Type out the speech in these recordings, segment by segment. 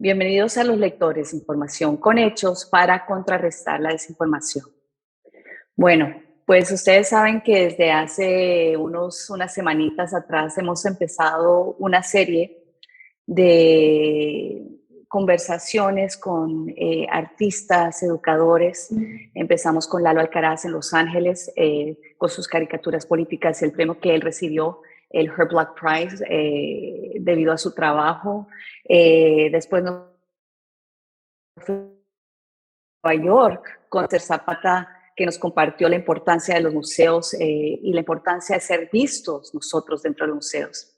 Bienvenidos a Los Lectores, información con hechos para contrarrestar la desinformación. Bueno, pues ustedes saben que desde hace unas semanitas atrás hemos empezado una serie de conversaciones con artistas, educadores. Empezamos con Lalo Alcaraz en Los Ángeles, con sus caricaturas políticas, el premio que él recibió, el Her Black Prize, debido a su trabajo. Después nos fuimos a Nueva York con Ter Zapata, que nos compartió la importancia de los museos y la importancia de ser vistos nosotros dentro de los museos.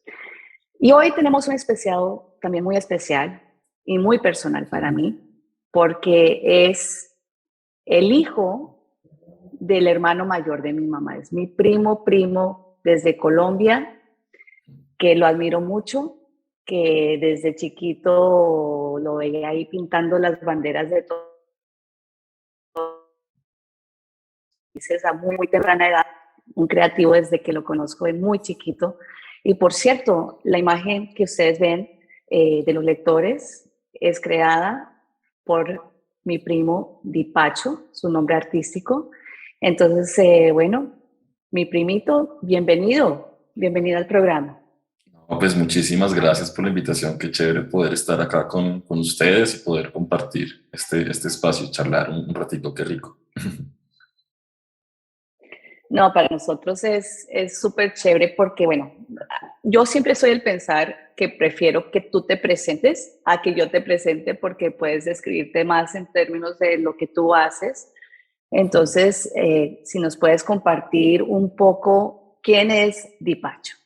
Y hoy tenemos un especial, también muy especial y muy personal para mí, porque es el hijo del hermano mayor de mi mamá. Es mi primo desde Colombia, que lo admiro mucho, que desde chiquito lo veía ahí pintando las banderas de todos los países a muy temprana edad, un creativo desde que lo conozco de muy chiquito. Y por cierto, la imagen que ustedes ven de los lectores es creada por mi primo Dipacho, su nombre artístico. Entonces, bueno, mi primito, bienvenido al programa. No, pues muchísimas gracias por la invitación, qué chévere poder estar acá con ustedes y poder compartir este espacio, charlar un ratito, qué rico. No, para nosotros es súper chévere porque, bueno, yo siempre soy el pensar que prefiero que tú te presentes a que yo te presente porque puedes describirte más en términos de lo que tú haces. Entonces, si nos puedes compartir un poco quién es Dipacho.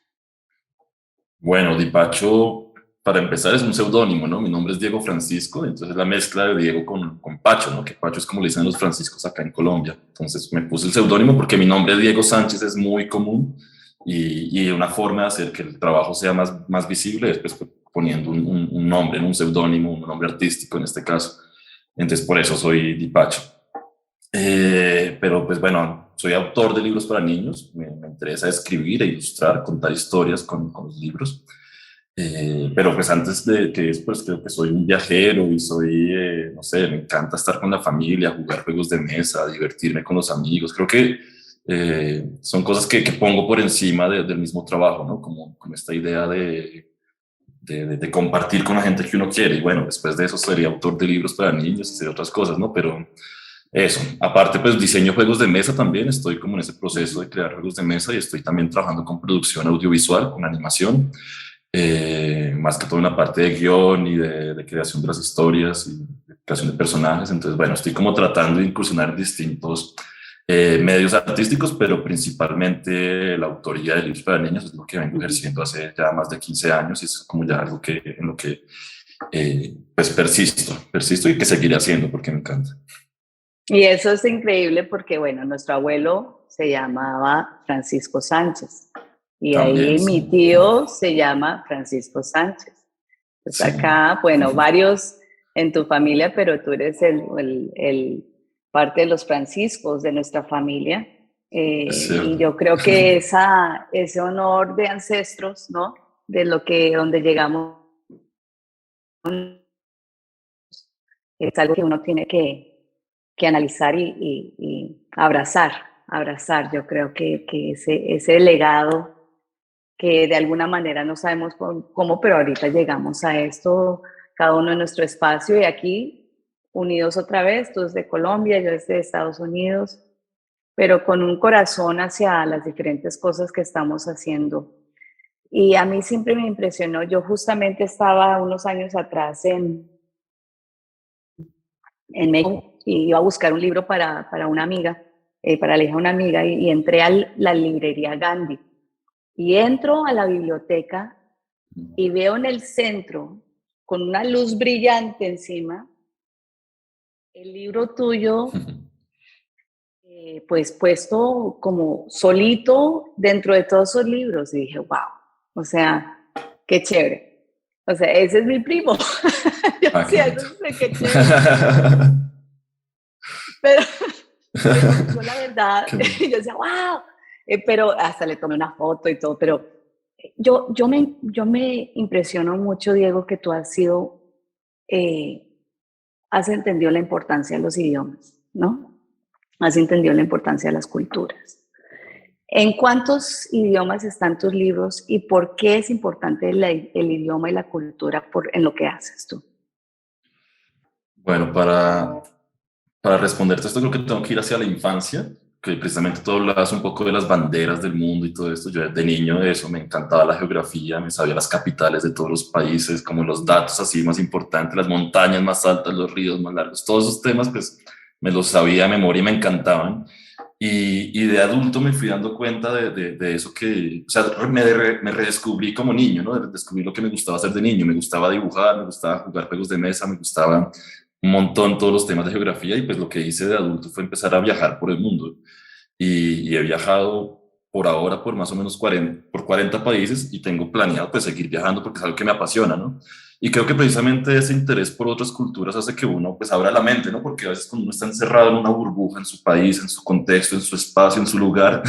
Bueno, Dipacho, para empezar, es un seudónimo, ¿no? Mi nombre es Diego Francisco, entonces la mezcla de Diego con Pacho, ¿no? Que Pacho es como le dicen los franciscos acá en Colombia. Entonces me puse el seudónimo porque mi nombre Diego Sánchez es muy común y una forma de hacer que el trabajo sea más visible es pues, poniendo un nombre, un seudónimo, un nombre artístico en este caso. Entonces por eso soy Dipacho. Pero pues bueno, soy autor de libros para niños, me interesa escribir e ilustrar, contar historias con los libros. Pero pues antes de que eso, pues creo que soy un viajero y soy, no sé, me encanta estar con la familia, jugar juegos de mesa, divertirme con los amigos. Creo que son cosas que pongo por encima del mismo trabajo, ¿no? Como esta idea de compartir con la gente que uno quiere. Y bueno, después de eso sería autor de libros para niños y hacer otras cosas, ¿no? Pero eso, aparte pues diseño juegos de mesa también, estoy como en ese proceso de crear juegos de mesa y estoy también trabajando con producción audiovisual, con animación, más que todo en la parte de guión y de creación de las historias y de creación de personajes. Entonces, bueno, estoy como tratando de incursionar en distintos medios artísticos, pero principalmente la autoría de libros para niños es lo que vengo ejerciendo hace ya más de 15 años y es como ya algo en lo que pues persisto y que seguiré haciendo porque me encanta. Y eso es increíble porque, bueno, nuestro abuelo se llamaba Francisco Sánchez y También, ahí mi sí, tío se llama Francisco Sánchez. Pues sí, acá, bueno, varios en tu familia, pero tú eres el parte de los franciscos de nuestra familia. es Y cierto. yo creo que ese honor de ancestros, ¿no? De donde llegamos, es algo que uno tiene que analizar y abrazar. Yo creo que ese legado que de alguna manera no sabemos cómo, pero ahorita llegamos a esto, cada uno en nuestro espacio y aquí unidos otra vez, tú desde Colombia, yo desde Estados Unidos, pero con un corazón hacia las diferentes cosas que estamos haciendo. Y a mí siempre me impresionó, yo justamente estaba unos años atrás en México y iba a buscar un libro para una amiga, para la hija de una amiga, y entré a la librería Gandhi. Y entro a la biblioteca y veo en el centro, con una luz brillante encima, el libro tuyo, pues puesto como solito dentro de todos esos libros y dije, wow, o sea, qué chévere. O sea, ese es mi primo. Yo Ah, qué decía, bonito. eso es qué chévere. Pero, pero yo la verdad, Qué bonito. yo decía, wow. Pero hasta le tomé una foto y todo, pero yo me impresiono mucho, Diego, que tú eh, has entendido la importancia de los idiomas, ¿no? Has entendido la importancia de las culturas. ¿En cuántos idiomas están tus libros y por qué es importante el idioma y la cultura en lo que haces tú? Bueno, para responderte esto, creo que tengo que ir hacia la infancia, que precisamente tú hablabas un poco de las banderas del mundo y todo esto. Yo de niño de eso me encantaba la geografía, me sabía las capitales de todos los países, como los datos así más importantes, las montañas más altas, los ríos más largos, todos esos temas, pues me los sabía de memoria y me encantaban. Y de adulto me fui dando cuenta de eso que, o sea, me redescubrí como niño, ¿no? Descubrí lo que me gustaba hacer de niño. Me gustaba dibujar, me gustaba jugar juegos de mesa, me gustaba un montón todos los temas de geografía y pues lo que hice de adulto fue empezar a viajar por el mundo. Y he viajado por ahora por más o menos 40 países y tengo planeado pues seguir viajando porque es algo que me apasiona, ¿no? Y creo que precisamente ese interés por otras culturas hace que uno pues abra la mente, ¿no? Porque a veces cuando uno está encerrado en una burbuja, en su país, en su contexto, en su espacio, en su lugar,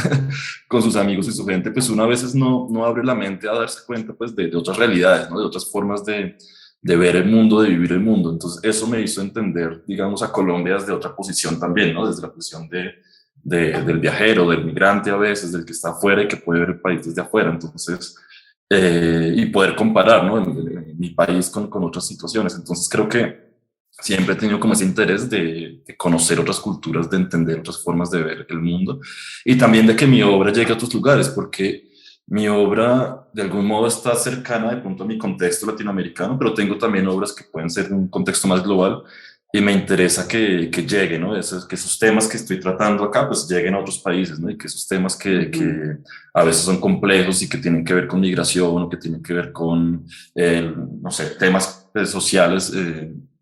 con sus amigos y su gente, pues uno a veces no abre la mente a darse cuenta pues de otras realidades, ¿no? De otras formas de ver el mundo, de vivir el mundo. Entonces eso me hizo entender, digamos, a Colombia desde otra posición también, ¿no? Desde la posición del viajero, del migrante a veces, del que está afuera y que puede ver el país desde afuera. Entonces, y poder comparar, ¿no? Mi país con otras situaciones. Entonces creo que siempre he tenido como ese interés de conocer otras culturas, de entender otras formas de ver el mundo y también de que mi obra llegue a otros lugares, porque mi obra de algún modo está cercana de pronto a mi contexto latinoamericano, pero tengo también obras que pueden ser en un contexto más global y me interesa que llegue, ¿no? Que esos temas que estoy tratando acá pues lleguen a otros países, ¿no? Y que esos temas que a veces son complejos y que tienen que ver con migración o que tienen que ver con, no sé, temas sociales,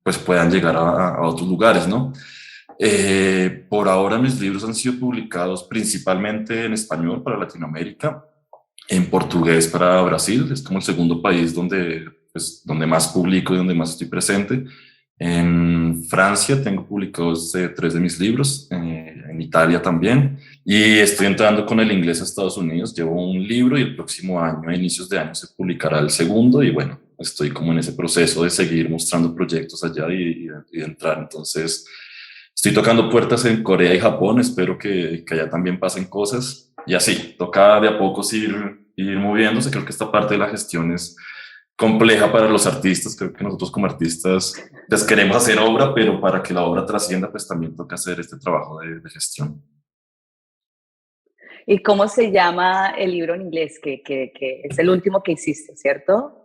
pues puedan llegar a otros lugares, ¿no? Por ahora mis libros han sido publicados principalmente en español para Latinoamérica, en portugués para Brasil, es como el segundo país donde, pues, donde más publico y donde más estoy presente. En Francia tengo publicados tres de mis libros, en Italia también, y estoy entrando con el inglés a Estados Unidos. Llevo un libro y el próximo año, a inicios de año, se publicará el segundo y bueno, estoy como en ese proceso de seguir mostrando proyectos allá y de entrar. Entonces, estoy tocando puertas en Corea y Japón, espero que allá también pasen cosas y así, toca de a pocos ir moviéndose. Creo que esta parte de la gestión es compleja para los artistas. Creo que nosotros como artistas les queremos hacer obra, pero para que la obra trascienda, pues también toca hacer este trabajo de gestión. ¿Y cómo se llama el libro en inglés? Que es el último que hiciste, ¿cierto?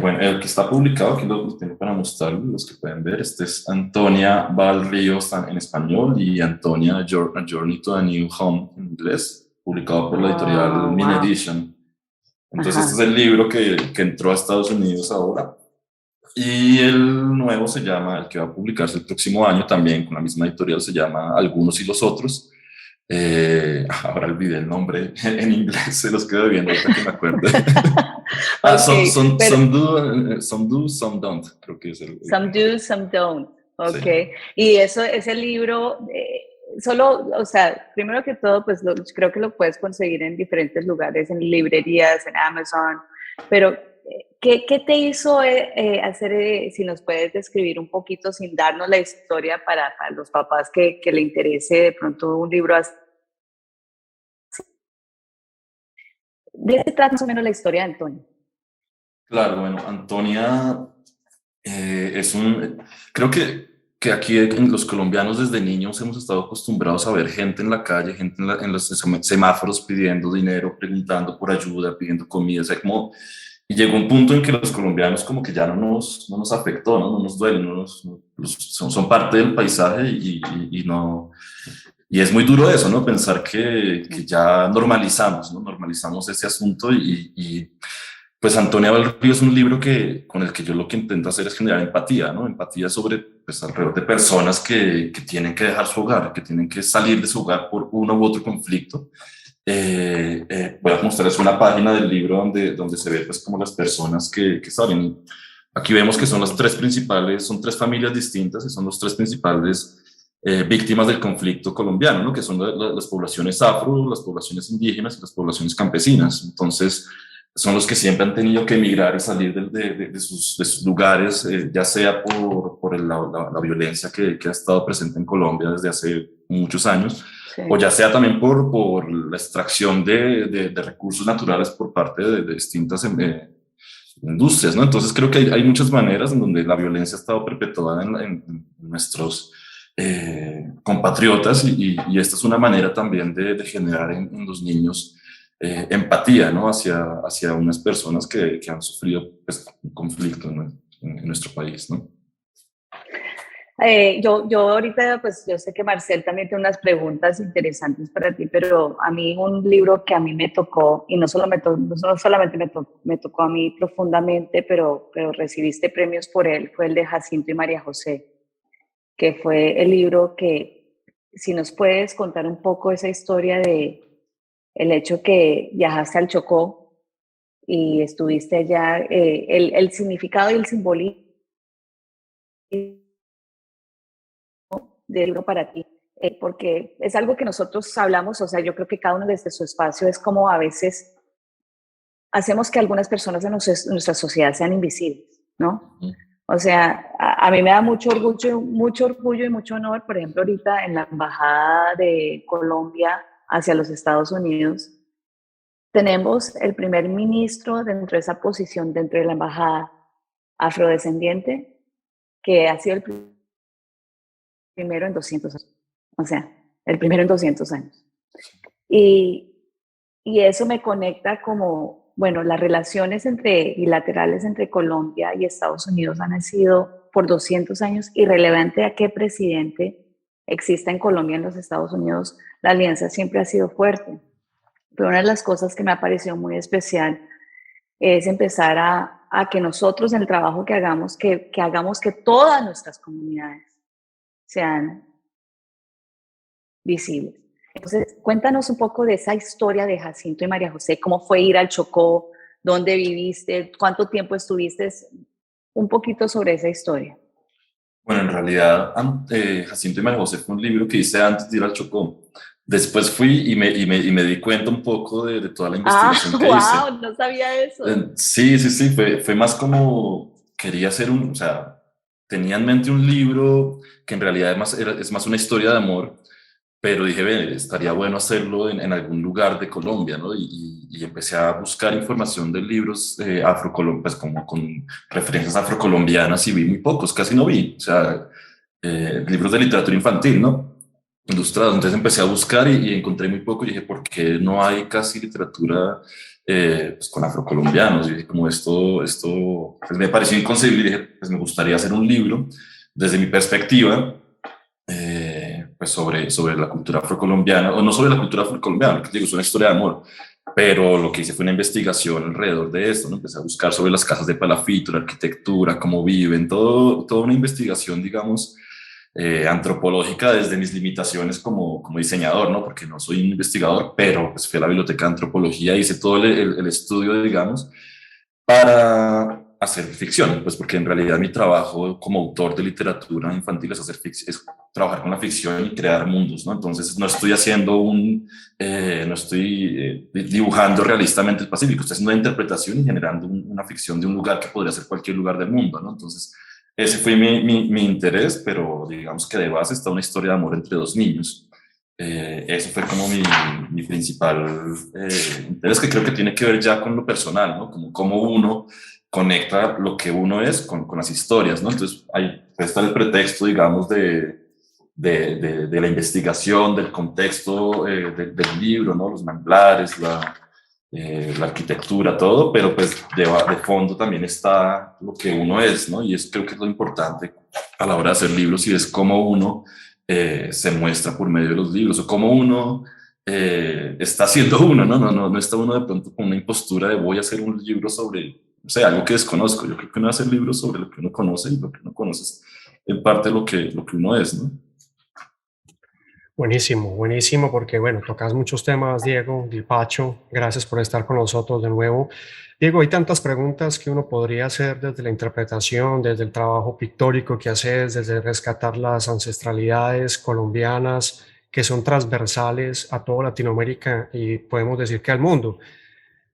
Bueno, el que está publicado, aquí lo tengo para mostrar, los que pueden ver, este es Antonia Val Ríos en español y Antonia A Journey to a New Home en inglés, publicado por la editorial Oh, Min wow. Edition. Entonces este Ajá. es el libro que entró a Estados Unidos ahora. Y el nuevo se llama, el que va a publicarse el próximo año también con la misma editorial, se llama Algunos y los Otros. Ahora olvidé el nombre en inglés, se los quedo viendo ahorita que me acuerde. Ok, pero Some do, some don't, creo que es some do, some don't. sí. Ok. Y eso, ese libro, solo, o sea, primero que todo, pues creo que lo puedes conseguir en diferentes lugares, en librerías, en Amazon, pero ¿qué te hizo hacer, si nos puedes describir un poquito sin darnos la historia para los papás que le interese de pronto un libro así? ¿De qué trata más o menos la historia de Antonio? Claro, bueno, Antonia es creo que aquí en los colombianos desde niños hemos estado acostumbrados a ver gente en la calle, gente en los semáforos pidiendo dinero, preguntando por ayuda, pidiendo comida, o sea, como, y llegó un punto en que los colombianos como que ya no nos afectó, no nos duele, son parte del paisaje y no, y es muy duro eso, ¿no? Pensar que ya normalizamos, ¿no? Normalizamos ese asunto Pues Antonia del Río es un libro con el que yo lo que intento hacer es generar empatía, ¿no? Empatía sobre, pues, alrededor de personas que tienen que dejar su hogar, que tienen que salir de su hogar por uno u otro conflicto. Voy a mostrarles una página del libro donde se ve, pues, como las personas que salen. Aquí vemos que son las tres principales, son tres familias distintas y son los tres principales víctimas del conflicto colombiano, ¿no? Que son las poblaciones afro, las poblaciones indígenas y las poblaciones campesinas. Entonces, son los que siempre han tenido que emigrar y salir de sus lugares, ya sea por la violencia que ha estado presente en Colombia desde hace muchos años, Sí. o ya sea también por la extracción de recursos naturales por parte de distintas industrias, ¿no? Entonces creo que hay muchas maneras en donde la violencia ha estado perpetuada en nuestros compatriotas y esta es una manera también de generar en los niños empatía, ¿no? Hacia unas personas que han sufrido, pues, un conflicto en nuestro país, ¿no? Yo ahorita, pues yo sé que Marcel también tiene unas preguntas interesantes para ti, pero a mí un libro que a mí me tocó, y no, no solamente me tocó a mí profundamente, pero recibiste premios por él, fue el de Jacinto y María José, que fue el libro que, si nos puedes contar un poco esa historia de el hecho que viajaste al Chocó y estuviste allá, el significado y el simbolismo del libro para ti, porque es algo que nosotros hablamos, o sea, yo creo que cada uno desde su espacio es como a veces hacemos que algunas personas de nuestra sociedad sean invisibles, ¿no? O sea, a mí me da mucho orgullo y mucho honor, por ejemplo, ahorita en la embajada de Colombia hacia los Estados Unidos, tenemos el primer ministro dentro de esa posición, dentro de la embajada, afrodescendiente, que ha sido el primero en 200 años. O sea, el primero en 200 años. Y eso me conecta como, bueno, las relaciones bilaterales entre Colombia y Estados Unidos han sido por 200 años irrelevante a qué presidente exista en Colombia, en los Estados Unidos, la alianza siempre ha sido fuerte. Pero una de las cosas que me ha parecido muy especial es empezar a que nosotros en el trabajo que hagamos, que hagamos que todas nuestras comunidades sean visibles. Entonces, cuéntanos un poco de esa historia de Jacinto y María José, cómo fue ir al Chocó, dónde viviste, cuánto tiempo estuviste, un poquito sobre esa historia. Bueno, en realidad, Jacinto y María José fue un libro que hice antes de ir al Chocó. Después fui y me di cuenta un poco de toda la investigación que hice. Wow, no sabía eso. Sí, sí, sí, fue más como quería hacer o sea, tenía en mente un libro que en realidad es más una historia de amor, pero dije, ve, estaría bueno hacerlo en algún lugar de Colombia, ¿no? Y empecé a buscar información de libros pues como con referencias afrocolombianas y vi muy pocos, casi no vi, o sea, libros de literatura infantil, ¿no? Ilustrados. Entonces empecé a buscar y encontré muy poco y dije, ¿por qué no hay casi literatura pues con afrocolombianos? Y dije, como esto pues me pareció inconcebible y dije, pues me gustaría hacer un libro desde mi perspectiva pues sobre la cultura afrocolombiana, o no sobre la cultura afrocolombiana, que digo, es una historia de amor, pero lo que hice fue una investigación alrededor de esto, ¿no? Empecé a buscar sobre las casas de palafito, la arquitectura, cómo viven, toda una investigación, digamos, antropológica desde mis limitaciones como diseñador, ¿no? Porque no soy un investigador, pero pues fui a la biblioteca de antropología, hice todo el estudio, digamos, para hacer ficción, pues porque en realidad mi trabajo como autor de literatura infantil es hacer ficción, es trabajar con la ficción y crear mundos, ¿no? Entonces no estoy no estoy dibujando realistamente el Pacífico, estoy haciendo una interpretación y generando una ficción de un lugar que podría ser cualquier lugar del mundo, ¿no? Entonces ese fue mi interés, pero digamos que de base está una historia de amor entre dos niños. Eso fue como mi principal interés, que creo que tiene que ver ya con lo personal, ¿no? Como cómo uno conecta lo que uno es con las historias, ¿no? Entonces, ahí está el pretexto, digamos, de la investigación, del contexto del libro, ¿no? Los manglares, la arquitectura, todo, pero pues de fondo también está lo que uno es, ¿no? Y creo que es lo importante a la hora de hacer libros y es cómo uno se muestra por medio de los libros o cómo uno está haciendo uno, no está uno de pronto con una impostura de voy a hacer un libro sobre, no sé, algo que desconozco. Yo creo que uno va a hacer libros sobre lo que uno conoce y lo que uno conoce es en parte lo que uno es, ¿no? Buenísimo, buenísimo, porque bueno, tocas muchos temas, Diego, Dilpacho, gracias por estar con nosotros de nuevo. Diego, hay tantas preguntas que uno podría hacer desde la interpretación, desde el trabajo pictórico que haces, desde rescatar las ancestralidades colombianas que son transversales a toda Latinoamérica y podemos decir que al mundo.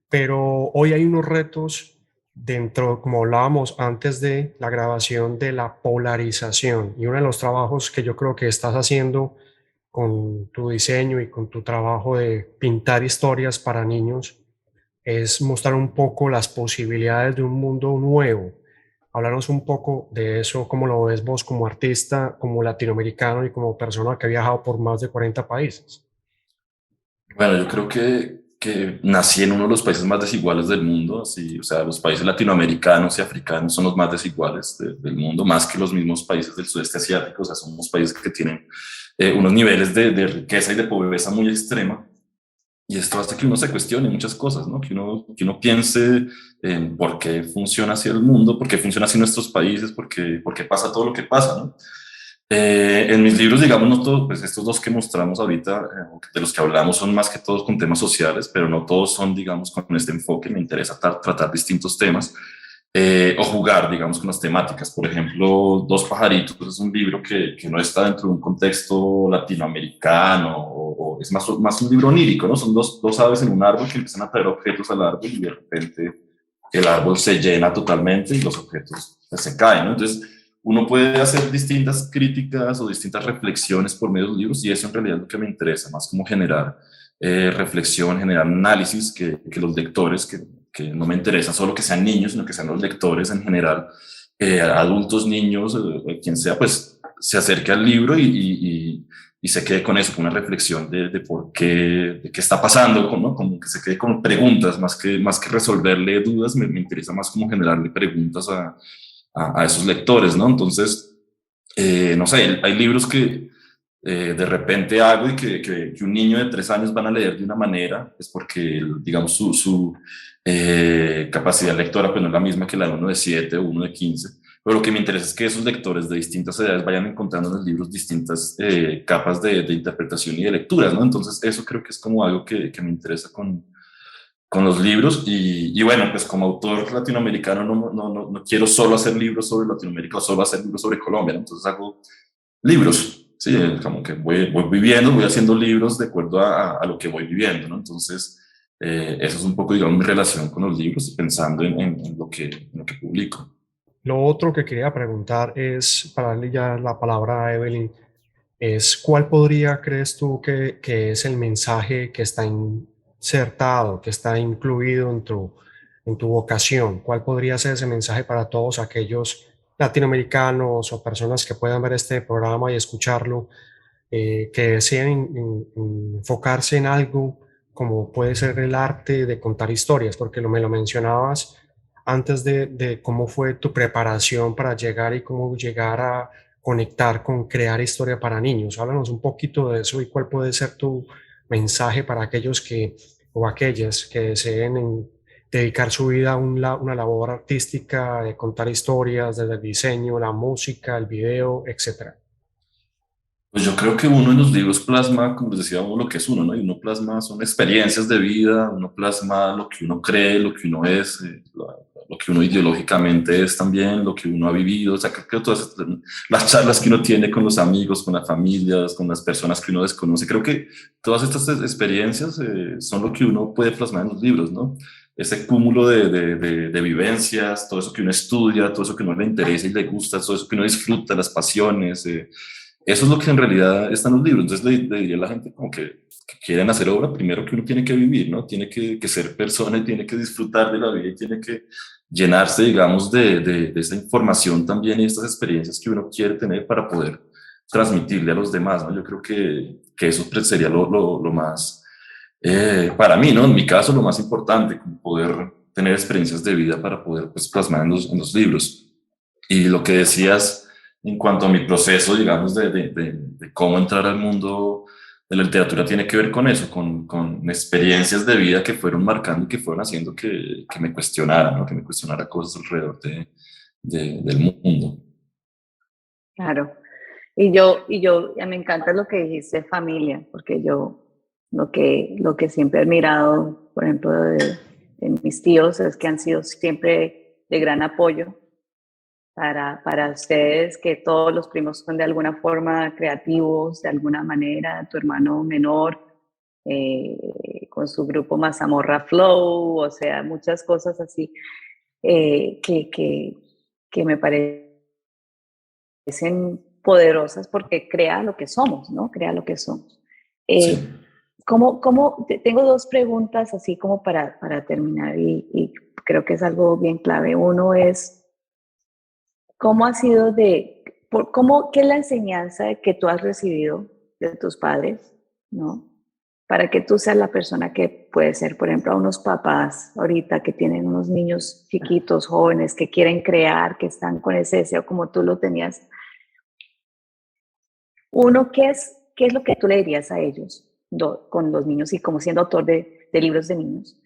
Pero hoy hay unos retos dentro, como hablábamos antes de la grabación, de la polarización. Y uno de los trabajos que yo creo que estás haciendo con tu diseño y con tu trabajo de pintar historias para niños es mostrar un poco las posibilidades de un mundo nuevo. Hablarnos un poco de eso, cómo lo ves vos como artista, como latinoamericano y como persona que ha viajado por más de 40 países. Bueno, yo creo que nací en uno de los países más desiguales del mundo, así, o sea, los países latinoamericanos y africanos son los más desiguales del mundo, más que los mismos países del sudeste asiático, o sea, son unos países que tienen unos niveles de riqueza y de pobreza muy extrema. Y esto hace que uno se cuestione muchas cosas, ¿no? Que uno piense en por qué funciona así el mundo, por qué funciona así nuestros países, por qué pasa todo lo que pasa, ¿no? En mis libros, digamos, no todos, pues estos dos que mostramos ahorita, de los que hablamos, son más que todos con temas sociales, pero no todos son, digamos, con este enfoque. Me interesa tratar distintos temas o jugar, digamos, con las temáticas. Por ejemplo, Dos pajaritos es un libro que no está dentro de un contexto latinoamericano o es más un libro onírico, ¿no? Son dos aves en un árbol que empiezan a traer objetos al árbol y de repente el árbol se llena totalmente y los objetos pues, se caen, ¿no? Entonces, uno puede hacer distintas críticas o distintas reflexiones por medio de los libros y eso en realidad es lo que me interesa, más como generar reflexión, generar análisis que los lectores, que no me interesa solo que sean niños, sino que sean los lectores en general, adultos, niños, quien sea, pues se acerque al libro y se quede con eso, con una reflexión de por qué, de qué está pasando, ¿no? Como que se quede con preguntas, más que resolverle dudas, me interesa más como generarle preguntas a esos lectores, ¿no? Entonces, no sé, hay libros que de repente hago y que un niño de 3 años van a leer de una manera, es porque, digamos, su capacidad lectora pues no es la misma que la de uno de 7 o uno de 15, pero lo que me interesa es que esos lectores de distintas edades vayan encontrando en los libros distintas capas de interpretación y de lecturas, ¿no? Entonces, eso creo que es como algo que me interesa con los libros y bueno, pues como autor latinoamericano no quiero solo hacer libros sobre Latinoamérica o solo hacer libros sobre Colombia, ¿no? Entonces hago libros, sí, como que voy viviendo, voy haciendo libros de acuerdo a lo que voy viviendo, ¿no? Entonces, eso es un poco, digamos, mi relación con los libros, pensando en lo que publico. Lo otro que quería preguntar es, para darle ya la palabra a Evelyn, es cuál podría, crees tú, que es el mensaje que está insertado, que está incluido en tu vocación? ¿Cuál podría ser ese mensaje para todos aquellos latinoamericanos o personas que puedan ver este programa y escucharlo, que deseen enfocarse en algo como puede ser el arte de contar historias? Porque me lo mencionabas antes de cómo fue tu preparación para llegar y cómo llegar a conectar con crear historia para niños. Háblanos un poquito de eso y cuál puede ser tu mensaje para aquellos que o aquellas que deseen dedicar su vida a una labor artística, de contar historias, desde el diseño, la música, el video, etcétera. Pues yo creo que uno en los libros plasma, como les decía, uno lo que es uno, ¿no? Y uno plasma son experiencias de vida, uno plasma lo que uno cree, lo que uno es, lo que uno ideológicamente es también, lo que uno ha vivido. O sea, creo que todas las charlas que uno tiene con los amigos, con las familias, con las personas que uno desconoce, creo que todas estas experiencias son lo que uno puede plasmar en los libros, ¿no? Ese cúmulo de vivencias, todo eso que uno estudia, todo eso que uno le interesa y le gusta, todo eso que uno disfruta, las pasiones. Eso es lo que en realidad está en los libros. Entonces le diría a la gente como que quieren hacer obra, primero que uno tiene que vivir, ¿no? Tiene que ser persona y tiene que disfrutar de la vida y tiene que llenarse, digamos, de esa información también y estas experiencias que uno quiere tener para poder transmitirle a los demás, ¿no? Yo creo que eso sería lo más, para mí, ¿no? En mi caso, lo más importante, como poder tener experiencias de vida para poder pues, plasmar en los libros. Y lo que decías en cuanto a mi proceso, digamos, de cómo entrar al mundo de la literatura tiene que ver con eso, con experiencias de vida que fueron marcando y que fueron haciendo que me cuestionara, ¿no? Que me cuestionara cosas alrededor del mundo. Claro. Me encanta lo que dijiste, familia, porque yo lo que siempre he admirado, por ejemplo, de mis tíos es que han sido siempre de gran apoyo para ustedes, que todos los primos son de alguna forma creativos, de alguna manera, tu hermano menor con su grupo Mazamorra Flow, o sea, muchas cosas así eh, que, que, que me parecen poderosas porque crea lo que somos, ¿no? Crea lo que somos. Sí. Tengo dos preguntas así como para terminar y creo que es algo bien clave. Uno es, ¿cómo ha sido qué es la enseñanza que tú has recibido de tus padres, ¿no? Para que tú seas la persona que puede ser, por ejemplo, a unos papás ahorita que tienen unos niños chiquitos, jóvenes, que quieren crear, que están con ese deseo como tú lo tenías. Uno, qué es lo que tú le dirías a ellos con los niños y como siendo autor de libros de niños?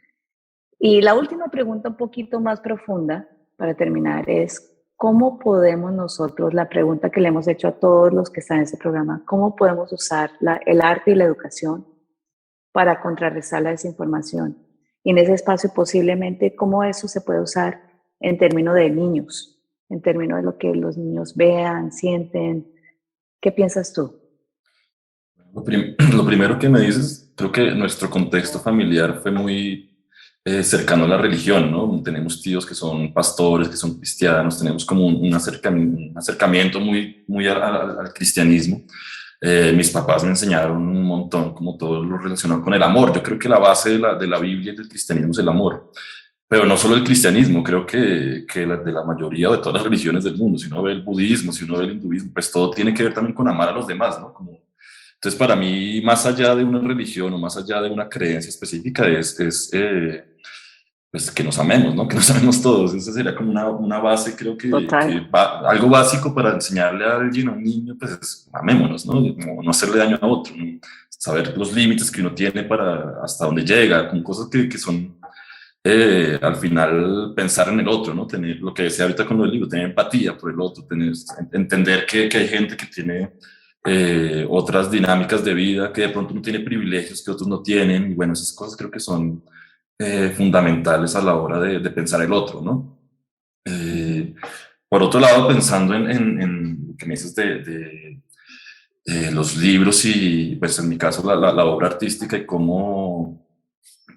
Y la última pregunta, un poquito más profunda, para terminar, es ¿cómo podemos nosotros, la pregunta que le hemos hecho a todos los que están en ese programa, cómo podemos usar el arte y la educación para contrarrestar la desinformación? Y en ese espacio posiblemente, ¿cómo eso se puede usar en términos de niños, en términos de lo que los niños vean, sienten? ¿Qué piensas tú? Lo primero que me dices, creo que nuestro contexto familiar fue muy cercano a la religión, ¿no? Tenemos tíos que son pastores, que son cristianos, tenemos como un acercamiento muy al cristianismo. Mis papás me enseñaron un montón, como todo lo relacionado con el amor. Yo creo que la base de la Biblia y del cristianismo es el amor. Pero no solo el cristianismo, creo que de la mayoría de todas las religiones del mundo, si uno ve el budismo, si uno ve el hinduismo, pues todo tiene que ver también con amar a los demás, ¿no? Entonces, para mí, más allá de una religión o más allá de una creencia específica, pues que nos amemos, ¿no? Que nos amemos todos. Esa sería como una base, creo Total. algo básico para enseñarle a alguien, a un niño, pues es amémonos, ¿no? Como no hacerle daño a otro, ¿no? Saber los límites que uno tiene para hasta dónde llega, con cosas que son al final pensar en el otro, ¿no? Tener lo que decía ahorita con lo del libro, tener empatía por el otro, entender que hay gente que tiene otras dinámicas de vida, que de pronto no tiene privilegios que otros no tienen, y bueno, esas cosas creo que son fundamentales a la hora de pensar el otro, ¿no? Uh-huh. Por otro lado, pensando en lo que me dices de los libros y, pues en mi caso, la obra artística y cómo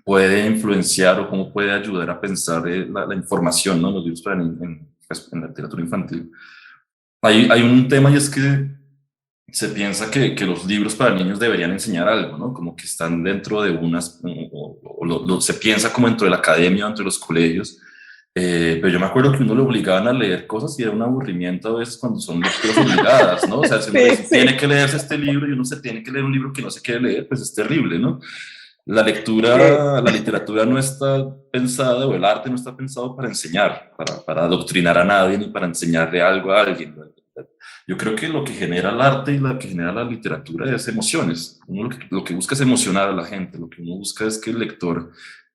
puede influenciar o cómo puede ayudar a pensar la información, ¿no? Los libros pues, en la literatura infantil. Hay un tema y es que se piensa que los libros para niños deberían enseñar algo, ¿no? Como que están dentro de se piensa como dentro de la academia, dentro de los colegios. Pero yo me acuerdo que uno le obligaban a leer cosas y era un aburrimiento a veces cuando son lecturas obligadas, ¿no? O sea, si uno Sí, dice, tiene sí, que leerse este libro y uno se tiene que leer un libro que no se quiere leer, pues es terrible, ¿no? sí. La literatura no está pensada, o el arte no está pensado para enseñar, para adoctrinar a nadie ni para enseñarle algo a alguien. Yo creo que lo que genera el arte y lo que genera la literatura es emociones. Uno lo que busca es emocionar a la gente, lo que uno busca es que el lector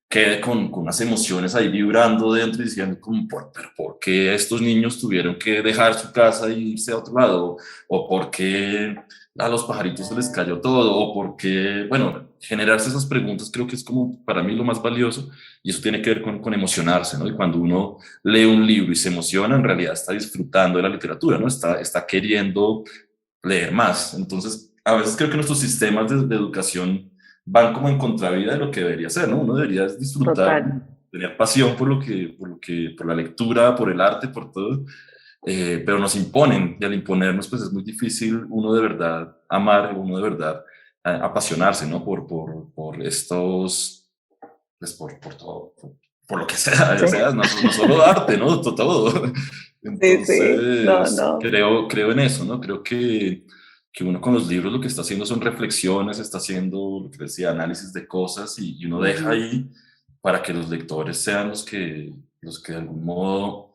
quede con unas emociones ahí vibrando dentro y diciendo como, pero ¿por qué estos niños tuvieron que dejar su casa e irse a otro lado? ¿O por qué a los pajaritos se les cayó todo? ¿O por qué? Bueno, generarse esas preguntas creo que es como para mí lo más valioso, y eso tiene que ver con emocionarse, ¿no? Y cuando uno lee un libro y se emociona, en realidad está disfrutando de la literatura, ¿no? Está queriendo leer más. Entonces, a veces creo que nuestros sistemas de educación van como en contravía de lo que debería ser, ¿no? Uno debería disfrutar, Total. tener pasión por la lectura, por el arte, por todo, pero nos imponen, y al imponernos, pues es muy difícil uno de verdad amar, uno de verdad apasionarse, ¿no? Por estos, pues por todo, por lo que sea, o Sí, sea, no solo arte, ¿no? Todo. sí, sí. No, Entonces, no. creo en eso, ¿no? Creo que uno con los libros lo que está haciendo son reflexiones, está haciendo, lo que decía, análisis de cosas, y uno deja Uh-huh. ahí para que los lectores sean los que de algún modo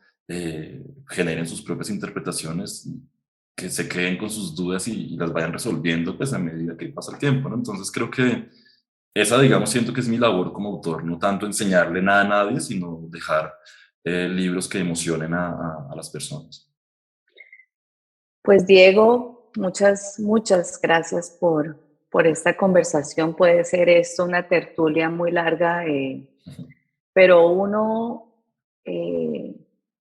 generen sus propias interpretaciones. que se queden con sus dudas y las vayan resolviendo pues a medida que pasa el tiempo, ¿no? Entonces creo que esa, digamos, siento que es mi labor como autor, no tanto enseñarle nada a nadie, sino dejar libros que emocionen a las personas. Pues Diego, muchas gracias por esta conversación. Puede ser esto una tertulia muy larga, pero uno,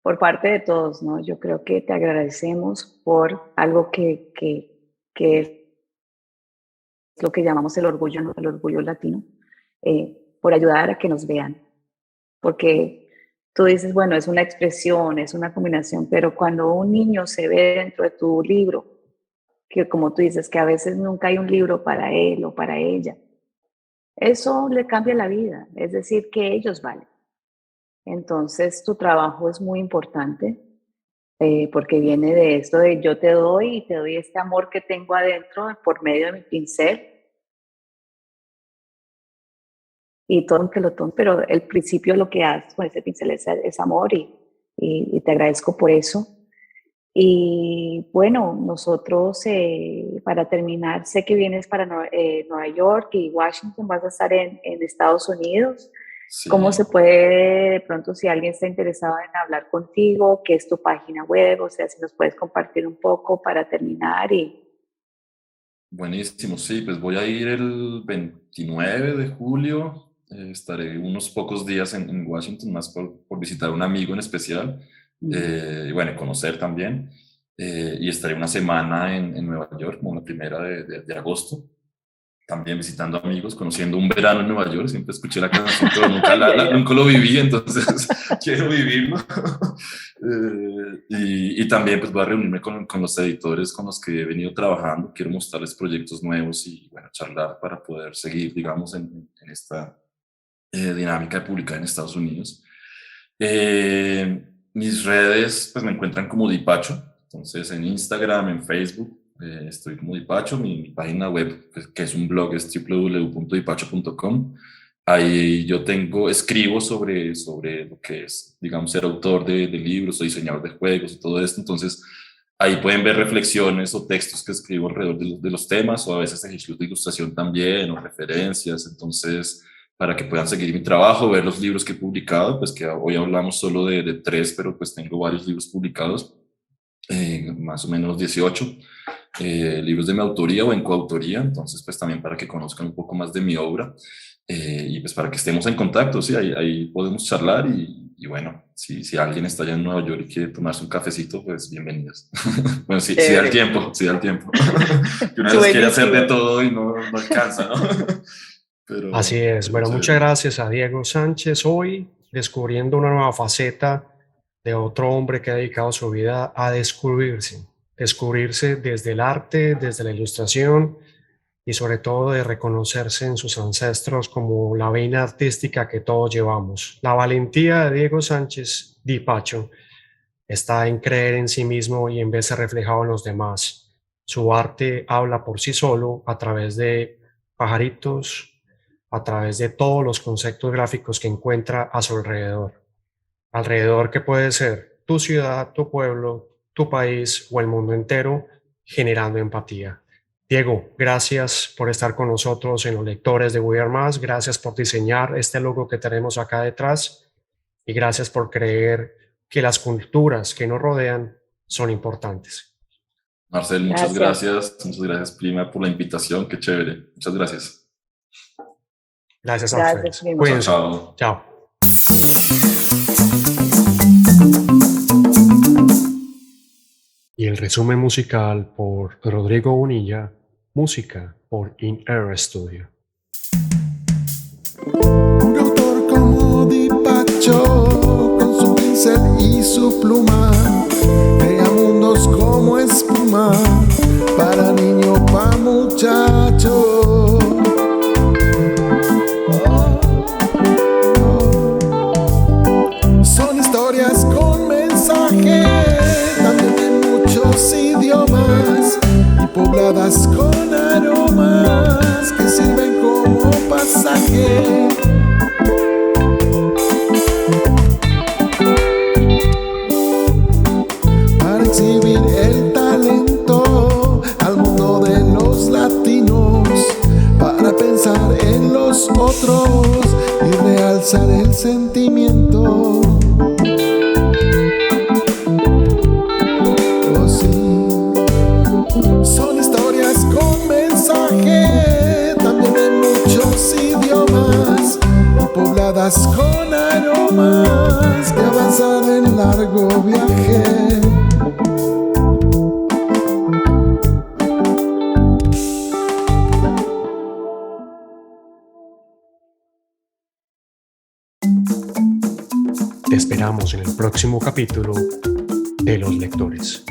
por parte de todos, ¿no? Yo creo que te agradecemos por algo que es lo que llamamos el orgullo, ¿no? El orgullo latino, por ayudar a que nos vean. Porque tú dices, bueno, es una expresión, es una combinación, pero cuando un niño se ve dentro de tu libro, que como tú dices, que a veces nunca hay un libro para él o para ella, eso le cambia la vida, es decir, que ellos valen. Entonces, tu trabajo es muy importante porque viene de esto de yo te doy y te doy este amor que tengo adentro por medio de mi pincel y todo que lo tomo, pero el principio lo que haces con ese pincel es amor y te agradezco por eso. Y bueno, nosotros, para terminar, sé que vienes para Nueva York y Washington, vas a estar en Estados Unidos. Sí. ¿Cómo se puede, de pronto, si alguien está interesado en hablar contigo, qué es tu página web? O sea, si nos puedes compartir un poco para terminar. Buenísimo, sí, pues voy a ir el 29 de julio. Estaré unos pocos días en Washington, más por visitar a un amigo en especial. Y bueno, conocer también. Y estaré una semana en Nueva York, como la primera de agosto, también visitando amigos, conociendo un verano en Nueva York. Siempre escuché la canción, pero nunca lo viví, entonces quiero vivirlo. Y también pues voy a reunirme con los editores con los que he venido trabajando. Quiero mostrarles proyectos nuevos y bueno, charlar para poder seguir, digamos, en esta dinámica de publicar en Estados Unidos. Mis redes pues me encuentran como Dipacho, entonces en Instagram, en Facebook estoy como Dipacho. Mi página web, que es un blog, es www.dipacho.com. Ahí yo escribo sobre lo que es, digamos, ser autor de libros o diseñador de juegos y todo esto. Entonces ahí pueden ver reflexiones o textos que escribo alrededor de los temas, o a veces ejercicios de ilustración también, o referencias. Entonces, para que puedan seguir mi trabajo, ver los libros que he publicado, pues que hoy hablamos solo de 3, pero pues tengo varios libros publicados, más o menos 18 libros de mi autoría o en coautoría. Entonces pues también para que conozcan un poco más de mi obra, y pues para que estemos en contacto, sí, ahí podemos charlar y bueno, si alguien está allá en Nueva York y quiere tomarse un cafecito, pues bienvenidos. Bueno, sí da el tiempo, que una vez quiere hacer de todo y no alcanza, ¿no? Pero, así es. Bueno, muchas gracias a Diego Sánchez. Hoy descubriendo una nueva faceta de otro hombre que ha dedicado su vida a descubrirse desde el arte, desde la ilustración y sobre todo de reconocerse en sus ancestros como la vena artística que todos llevamos. La valentía de Diego Sánchez Dipacho está en creer en sí mismo y en verse reflejado en los demás. Su arte habla por sí solo a través de pajaritos, a través de todos los conceptos gráficos que encuentra a su alrededor que puede ser tu ciudad, tu pueblo, tu país o el mundo entero, generando empatía. Diego, gracias por estar con nosotros en los lectores de We Are Más, gracias por diseñar este logo que tenemos acá detrás y gracias por creer que las culturas que nos rodean son importantes. Marcel, muchas gracias, prima, por la invitación, qué chévere, muchas gracias. Gracias a ustedes. Cuídense. Chao. Y el resumen musical por Rodrigo Bonilla, música por In Air Studio. Un autor como Dipacho, con su pincel y su pluma, crea mundos como espuma, para niño, pa' muchacho. Son historias con mensaje, también en muchos idiomas, y pobladas con aromas que sirven como pasaje. Para exhibir el talento nosotros y realzar el sentimiento. Oh sí, son historias con mensaje, también en muchos idiomas y pobladas con aromas de avanzar en largo viaje. Te esperamos en el próximo capítulo de Los Lectores.